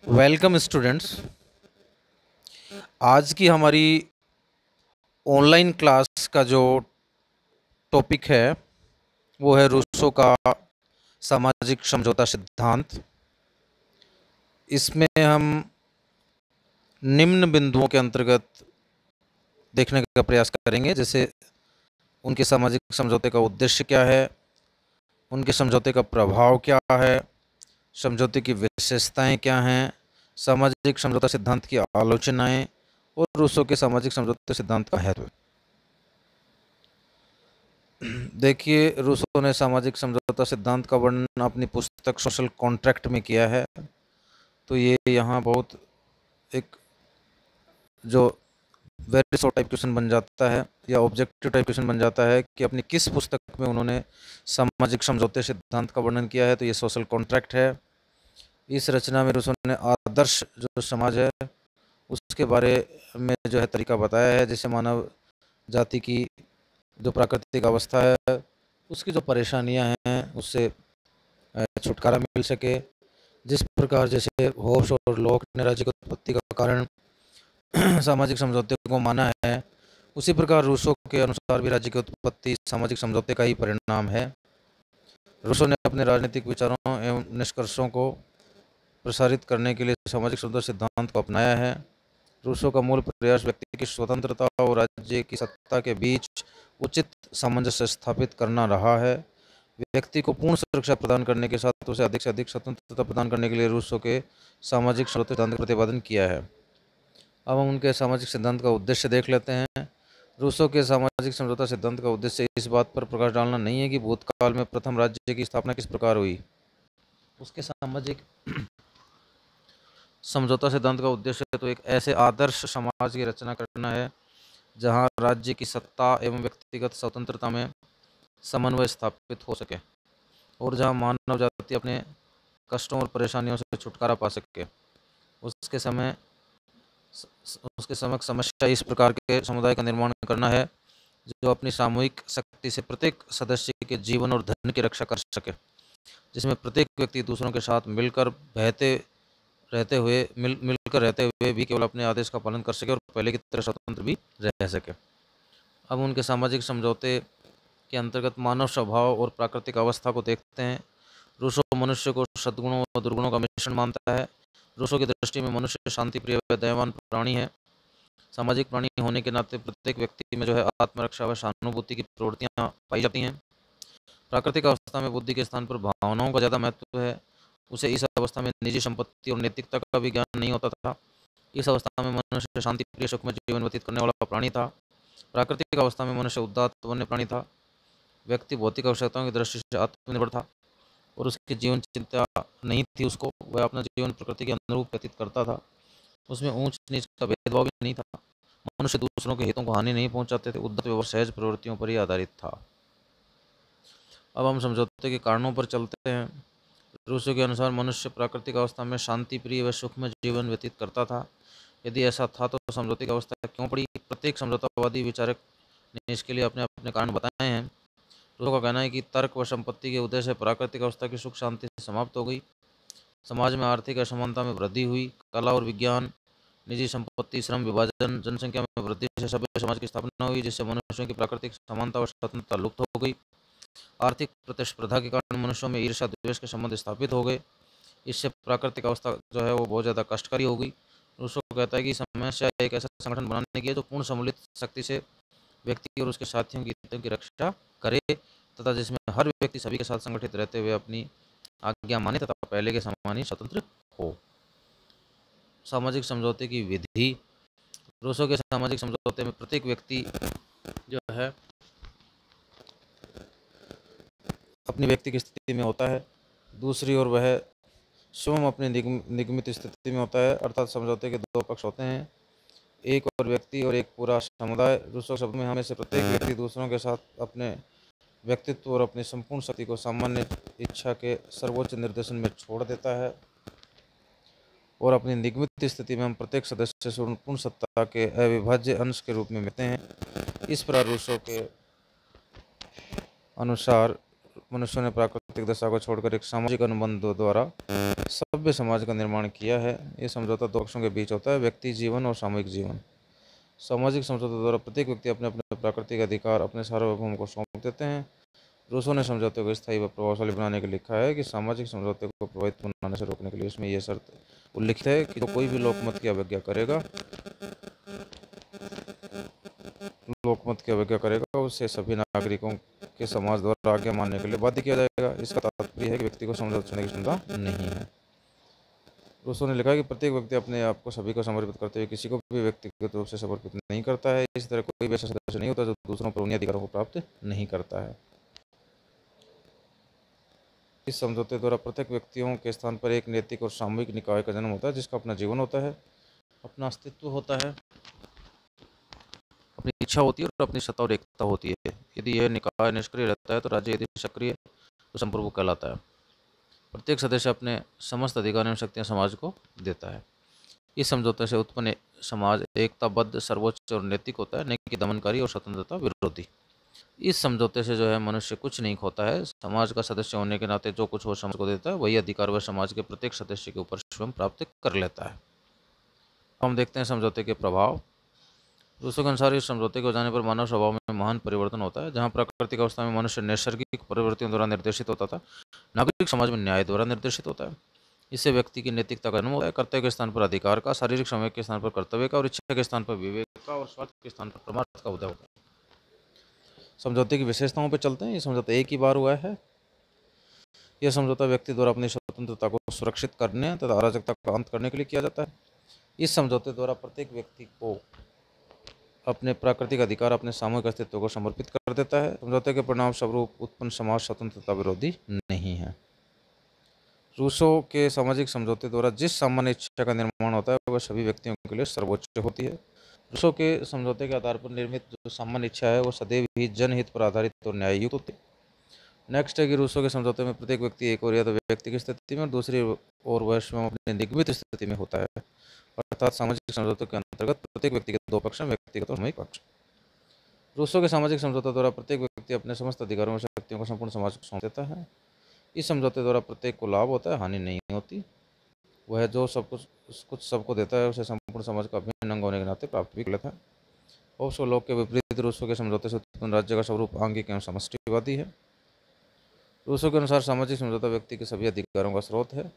Welcome students. आज की हमारी ऑनलाइन क्लास का जो टॉपिक है वो है रूसो का सामाजिक समझौता सिद्धांत। इसमें हम निम्न बिंदुओं के अंतर्गत देखने का प्रयास करेंगे, जैसे उनके सामाजिक समझौते का उद्देश्य क्या है, उनके समझौते का प्रभाव क्या है, समझौते की विशेषताएं क्या हैं, सामाजिक समझौता सिद्धांत की आलोचनाएं और रूसो के सामाजिक समझौते सिद्धांत का महत्व। देखिए, रूसो ने सामाजिक समझौता सिद्धांत का वर्णन अपनी पुस्तक सोशल कॉन्ट्रैक्ट में किया है। तो ये यहाँ बहुत एक जो वेरी शॉर्ट टाइप क्वेश्चन बन जाता है या ऑब्जेक्टिव टाइप क्वेश्चन बन जाता है कि अपनी किस पुस्तक में उन्होंने सामाजिक समझौते सिद्धांत का वर्णन किया है। तो ये सोशल कॉन्ट्रैक्ट है। इस रचना में रूसो ने आदर्श जो समाज है उसके बारे में जो है तरीका बताया है, जिससे मानव जाति की जो प्राकृतिक अवस्था है उसकी जो परेशानियां हैं उससे छुटकारा मिल सके। जिस प्रकार जैसे होब्स और लॉक ने राज्य की उत्पत्ति का कारण सामाजिक समझौते को माना है, उसी प्रकार रूसो के अनुसार भी राज्य की उत्पत्ति सामाजिक समझौते का ही परिणाम है। रूसो ने अपने राजनीतिक विचारों एवं निष्कर्षों को प्रसारित करने के लिए सामाजिक समझौता सिद्धांत को अपनाया है। रूसो का मूल प्रयास व्यक्ति की स्वतंत्रता और राज्य की सत्ता के बीच उचित सामंजस्य स्थापित करना रहा है। व्यक्ति को पूर्ण सुरक्षा प्रदान करने के साथ उसे अधिक से अधिक स्वतंत्रता प्रदान करने के लिए रूसो के सामाजिक समझौते सिद्धांत का प्रतिपादन किया है। अब हम उनके सामाजिक सिद्धांत का उद्देश्य देख लेते हैं। रूसो के सामाजिक समझौता सिद्धांत का उद्देश्य इस बात पर प्रकाश डालना नहीं है कि भूतकाल में प्रथम राज्य की स्थापना किस प्रकार हुई। उसके सामाजिक समझौता सिद्धांत का उद्देश्य तो एक ऐसे आदर्श समाज की रचना करना है जहां राज्य की सत्ता एवं व्यक्तिगत स्वतंत्रता में समन्वय स्थापित हो सके और जहां मानव जाति अपने कष्टों और परेशानियों से छुटकारा पा सके। उसके समय उसके समक्ष समस्या इस प्रकार के समुदाय का निर्माण करना है जो अपनी सामूहिक शक्ति से प्रत्येक सदस्य के जीवन और धन की रक्षा कर सके, जिसमें प्रत्येक व्यक्ति दूसरों के साथ मिलकर मिलकर रहते हुए भी केवल अपने आदेश का पालन कर सके और पहले की तरह स्वतंत्र भी रह सके। अब उनके सामाजिक समझौते के अंतर्गत मानव स्वभाव और प्राकृतिक अवस्था को देखते हैं। रूसो मनुष्य को सद्गुणों और दुर्गुणों का मिश्रण मानता है। रूसो की दृष्टि में मनुष्य शांति प्रिय व दयावान प्राणी है। सामाजिक प्राणी होने के नाते प्रत्येक व्यक्ति में जो है आत्मरक्षा व सहानुभूति की प्रवृत्तियां पाई जाती हैं। प्राकृतिक अवस्था में बुद्धि के स्थान पर भावनाओं का ज़्यादा महत्व है। उसे इस अवस्था में निजी संपत्ति और नैतिकता का भी ज्ञान नहीं होता था। इस अवस्था में मनुष्य शांति प्रिय सुखमय जीवन व्यतीत करने वाला प्राणी था। प्राकृतिक अवस्था में मनुष्य उदात्त वन्य प्राणी था। व्यक्ति भौतिक आवश्यकताओं की दृष्टि से आत्मनिर्भर था और उसकी जीवन चिंता नहीं थी। उसको वह अपना जीवन प्रकृति के अनुरूप व्यतीत करता था। उसमें ऊंच नीच का भेदभाव भी नहीं था। मनुष्य दूसरों के हितों को हानि नहीं पहुंचाते थे। उद्धत और सहज प्रवृत्तियों पर ही आधारित था। अब हम समझौते के कारणों पर चलते हैं। रूसो के अनुसार मनुष्य प्राकृतिक अवस्था में शांति प्रिय व सुखमय जीवन व्यतीत करता था। यदि ऐसा था तो समझौते की अवस्था क्यों पड़ी। प्रत्येक समझौतावादी विचारक ने इसके लिए अपने अपने कारण बताए हैं। रूसो का कहना है कि तर्क व संपत्ति के उदय से प्राकृतिक अवस्था की सुख शांति समाप्त हो गई। समाज में आर्थिक असमानता में वृद्धि हुई। कला और विज्ञान, निजी संपत्ति, श्रम विभाजन, जनसंख्या में वृद्धि से सभ्य समाज की स्थापना हुई, जिससे मनुष्यों की प्राकृतिक समानता और स्वतंत्रता लुप्त हो गई। आर्थिक प्रतिस्पर्धा के कारण मनुष्यों में ईर्ष्या द्वेष के संबंध स्थापित हो गए। इससे प्राकृतिक अवस्था जो है वो बहुत ज़्यादा कष्टकारी हो गई। रूसो कहता है कि समस्या एक ऐसा संगठन बनाने की है जो पूर्ण सम्मिलित शक्ति से व्यक्ति और उसके साथियों की हितों की रक्षा करे तथा जिसमें हर व्यक्ति सभी के साथ संगठित रहते हुए अपनी आज्ञा माने तथा पहले के समान ही स्वतंत्र हो। सामाजिक समझौते की विधि। रूसो के सामाजिक समझौते में प्रत्येक व्यक्ति जो है अपनी व्यक्ति की स्थिति में होता है, दूसरी ओर वह स्वयं अपनी निगमित स्थिति में होता है। अर्थात समझौते के दो पक्ष होते हैं, एक और व्यक्ति और एक पूरा समुदाय। रूसो शब्द में हमें से प्रत्येक व्यक्ति दूसरों के साथ अपने व्यक्तित्व और अपनी संपूर्ण शक्ति को सामान्य इच्छा के सर्वोच्च निर्देशन में छोड़ देता है और अपनी निगमित स्थिति में हम प्रत्येक सदस्य से पूर्ण सत्ता के अविभाज्य अंश के रूप में मिलते हैं। इस प्रकार रूसो के अनुसार मनुष्यों ने प्राकृतिक दशा को छोड़कर एक सामाजिक अनुबंधों द्वारा सभ्य समाज का निर्माण किया है। ये समझौता दो पक्षों के बीच होता है, व्यक्ति जीवन और सामूहिक जीवन। सामाजिक समझौते द्वारा प्रत्येक व्यक्ति अपने अपने प्राकृतिक अधिकार अपने सार्वभौम को सौंप देते हैं। रूसो ने समझौते को स्थायी व प्रभावशाली बनाने के लिए लिखा है कि सामाजिक समझौते को प्रभावित बनाने से रोकने के लिए इसमें यह शर्त उल्लिखित है कि जो कोई भी लोकमत की अवज्ञा करेगा उसे सभी नागरिकों के समाज द्वारा आज्ञा मानने के लिए बाध्य किया जाएगा। इसका तात्पर्य है कि व्यक्ति को समझौता चुनने की क्षमता नहीं है। रूसो ने लिखा है कि प्रत्येक व्यक्ति अपने आप को सभी को समर्पित करते हुए किसी को भी व्यक्तिगत रूप से समर्पित नहीं करता है। इसी तरह कोई भी ऐसा सदस्य नहीं होता जो दूसरों पर उन्हीं अधिकारों को प्राप्त नहीं करता है। इस समझौते द्वारा प्रत्येक व्यक्तियों के स्थान पर एक नैतिक और सामूहिक निकाय का जन्म होता है, जिसका अपना जीवन होता है, अपना अस्तित्व होता है, अपनी इच्छा होती है और अपनी सत्ता और एकता होती है। यदि यह निकाय निष्क्रिय रहता है तो राज्य, यदि सक्रिय तो संप्रभु कहलाता है। प्रत्येक सदस्य अपने समस्त अधिकार एवं शक्तियाँ समाज को देता है। इस समझौते से उत्पन्न समाज एकताबद्ध, सर्वोच्च और नैतिक होता है, न कि दमनकारी और स्वतंत्रता विरोधी। इस समझौते से जो है मनुष्य कुछ नहीं खोता है। समाज का सदस्य होने के नाते जो कुछ वो समाज को देता है वही अधिकार वह समाज के प्रत्येक सदस्य के ऊपर स्वयं प्राप्त कर लेता है। हम देखते हैं समझौते के प्रभाव। रूसो के अनुसार इस समझौते के हो जाने पर मानव स्वभाव में महान परिवर्तन होता है। जहाँ प्राकृतिक अवस्था में मनुष्य नैसर्गिक परिवर्तनों द्वारा निर्देशित होता था, नागरिक समाज में न्याय द्वारा निर्देशित होता है। इससे व्यक्ति की नैतिकता का जन्म होता है। कर्तव्य के स्थान पर अधिकार का, शारीरिक समय के स्थान पर कर्तव्य का और इच्छा के स्थान पर विवेक का और स्वार्थ के स्थान पर परमार्थ का उदय होता है। समझौते की विशेषताओं पर चलते हैं। ये समझौता एक ही बार हुआ है। यह समझौता व्यक्ति द्वारा अपनी स्वतंत्रता को सुरक्षित करने तथा अराजकता का अंत करने के लिए किया जाता है। इस समझौते द्वारा प्रत्येक व्यक्ति को अपने प्राकृतिक अधिकार, अपने सामूहिक अस्तित्व को समर्पित कर देता है। समझौते के परिणाम स्वरूप उत्पन्न समाज स्वतंत्रता विरोधी नहीं है। रूसो के सामाजिक समझौते द्वारा जिस सामान्य इच्छा का निर्माण होता है वह सभी व्यक्तियों के लिए सर्वोच्च होती है। रूसो के समझौते के आधार पर निर्मित जो सामान्य इच्छा है वो सदैव ही जनहित पर आधारित और न्याययुक्त होती है। नेक्स्ट है कि रूसो के समझौते में प्रत्येक व्यक्ति एक और या तो व्यक्ति की स्थिति में और दूसरी ओर वह स्वयं अपनी निगमित स्थिति में होता है। अर्थात सामाजिक समझौतों के अंतर्गत प्रत्येक व्यक्ति के दो पक्ष हैं, व्यक्तिगत और सामूहिक पक्ष। रूसो के सामाजिक समझौता द्वारा प्रत्येक व्यक्ति अपने समस्त अधिकारों और शक्तियों को संपूर्ण समाज को सौंप देता है। इस समझौते द्वारा प्रत्येक को लाभ होता है, हानि नहीं होती। वह जो सब कुछ सबको देता है उसे संपूर्ण समाज का अभिन्न अंग होने के नाते प्राप्त भी कर लेता है। ओप्सो लोग के विपरीत रूसो के समझौते से उत्पन्न राज्य का स्वरूप आंगिक एवं समष्टिवादी है। रूसो के अनुसार सामाजिक समझौता व्यक्ति के सभी अधिकारों का स्रोत है।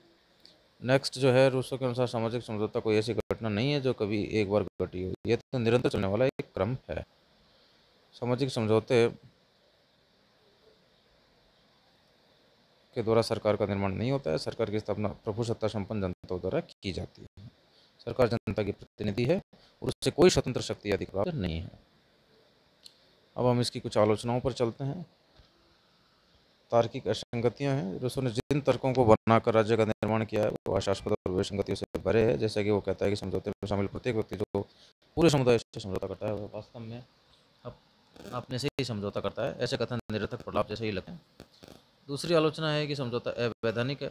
नेक्स्ट जो है, रूसो के अनुसार सामाजिक समझौता कोई ऐसी घटना नहीं है जो कभी एक बार घटी हो, यह तो निरंतर चलने वाला एक क्रम है। सामाजिक समझौते के द्वारा सरकार का निर्माण नहीं होता है। सरकार की स्थापना प्रभु सत्ता संपन्न जनता द्वारा की जाती है। सरकार जनता की प्रतिनिधि है और उससे कोई स्वतंत्र शक्ति या अधिकार नहीं है। अब हम इसकी कुछ आलोचनाओं पर चलते हैं। तार्किक असंगतियां हैं। रूसो ने जिन तर्कों को बनाकर राज्य का निर्माण किया है वो आशास्पद और विसंगतियों से भरे है। जैसा कि वो कहता है कि समझौते में शामिल प्रत्येक व्यक्ति जो पूरे समुदाय से समझौता करता है वह वास्तव में अपने से ही समझौता करता है। ऐसे कथन निरर्थक प्रलाप जैसे ही लगते हैं। दूसरी आलोचना है कि समझौता अवैधानिक है।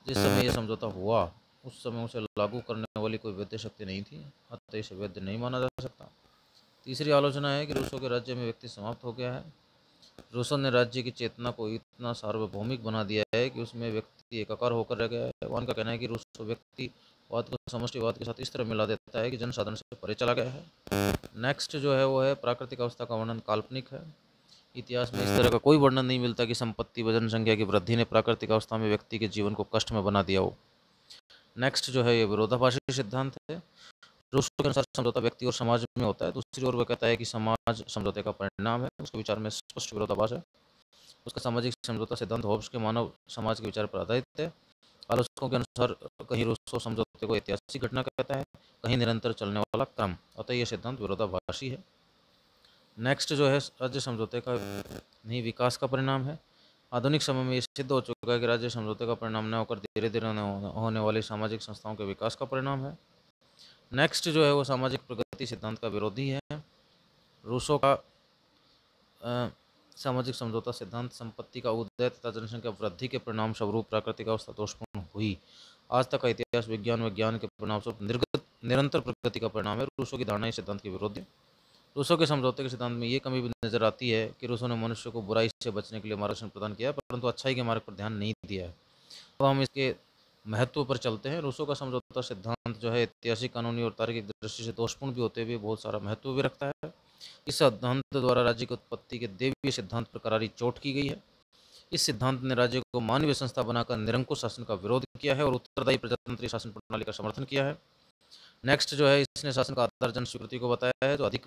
जिस समय यह समझौता हुआ उस समय उसे लागू करने वाली कोई वैध शक्ति नहीं थी, अतः इसे वैध नहीं माना जा सकता। तीसरी आलोचना है कि रूसो के राज्य में व्यक्ति समाप्त हो गया है। रूसो ने राज्य की चेतना को इतना सार्वभौमिक बना दिया है कि उसमें व्यक्ति एकाकार होकर रह गया है। उनका कहना है कि रूसो व्यक्तिवाद को समष्टिवाद के साथ इस तरह मिला देता है कि जनसाधारण से परे चला गया है। नेक्स्ट जो है वो है प्राकृतिक अवस्था का वर्णन काल्पनिक है। इतिहास में इस तरह का कोई वर्णन नहीं मिलता कि संपत्ति व जनसंख्या की वृद्धि ने प्राकृतिक अवस्था में व्यक्ति के जीवन को कष्ट में बना दिया हो। नेक्स्ट जो है ये विरोधाभासी सिद्धांत है। रूसो के अनुसार समझौता व्यक्ति और समाज में होता है। दूसरी ओर वह कहता है कि समाज समझौते का परिणाम है। उसके विचार में स्पष्ट विरोधाभास है। उसका सामाजिक समझौता सिद्धांत होब्स के मानव समाज के विचार पर आधारित है। आलोचकों के अनुसार कहीं रूसो समझौते को ऐतिहासिक घटना कहता है, कहीं निरंतर चलने वाला क्रम, अतः यह सिद्धांत विरोधाभासी है। नेक्स्ट जो है राज्य समझौते का नहीं विकास का परिणाम है। आधुनिक समय में ये सिद्ध हो चुका है कि राज्य समझौते का परिणाम न होकर धीरे धीरे होने वाली सामाजिक संस्थाओं के विकास का परिणाम है। नेक्स्ट जो है वो सामाजिक प्रगति सिद्धांत का विरोधी है। रूसो का सामाजिक समझौता सिद्धांत संपत्ति का उदय तथा जनसंख्या वृद्धि के परिणाम स्वरूप प्राकृतिक अवस्था दोषपूर्ण हुई। आज तक का इतिहास विज्ञान के परिणाम स्वरूप निरंतर प्रगति का परिणाम है। रूसो की धारणा इस सिद्धांत के विरोधी है। रूसो के समझौते के सिद्धांत में ये कमी भी नजर आती है कि रूसो ने मनुष्य को बुराई से बचने के लिए मार्गदर्शन प्रदान किया, परंतु अच्छाई के मार्ग पर ध्यान नहीं दिया है। अब हम इसके महत्व पर चलते हैं। रूसो का समझौता सिद्धांत जो है ऐतिहासिक, कानूनी और तार्किक दृष्टि से दोषपूर्ण भी होते हुए बहुत सारा महत्व भी रखता है। इस सिद्धांत द्वारा राज्य की उत्पत्ति के दैवीय सिद्धांत पर करारी चोट की गई है। इस सिद्धांत ने राज्य को मानवीय संस्था बनाकर निरंकुश शासन का विरोध किया है और उत्तरदायी प्रजातंत्रीय शासन प्रणाली का समर्थन किया है। नेक्स्ट जो है, इसने शासन का आधार जन स्वीकृति को बताया है, जो अधिक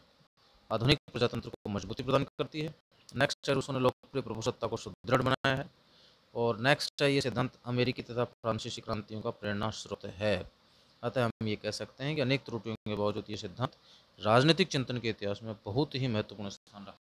आधुनिक प्रजातंत्र को मजबूती प्रदान करती है। नेक्स्ट है, रूसों ने लोकप्रिय प्रभुसत्ता को सुदृढ़ बनाया है। और नेक्स्ट है, ये सिद्धांत अमेरिकी तथा फ्रांसीसी क्रांतियों का प्रेरणा स्रोत है। अतः हम ये कह सकते हैं कि अनेक त्रुटियों के बावजूद ये सिद्धांत राजनीतिक चिंतन के इतिहास में बहुत ही महत्वपूर्ण स्थान रखता है।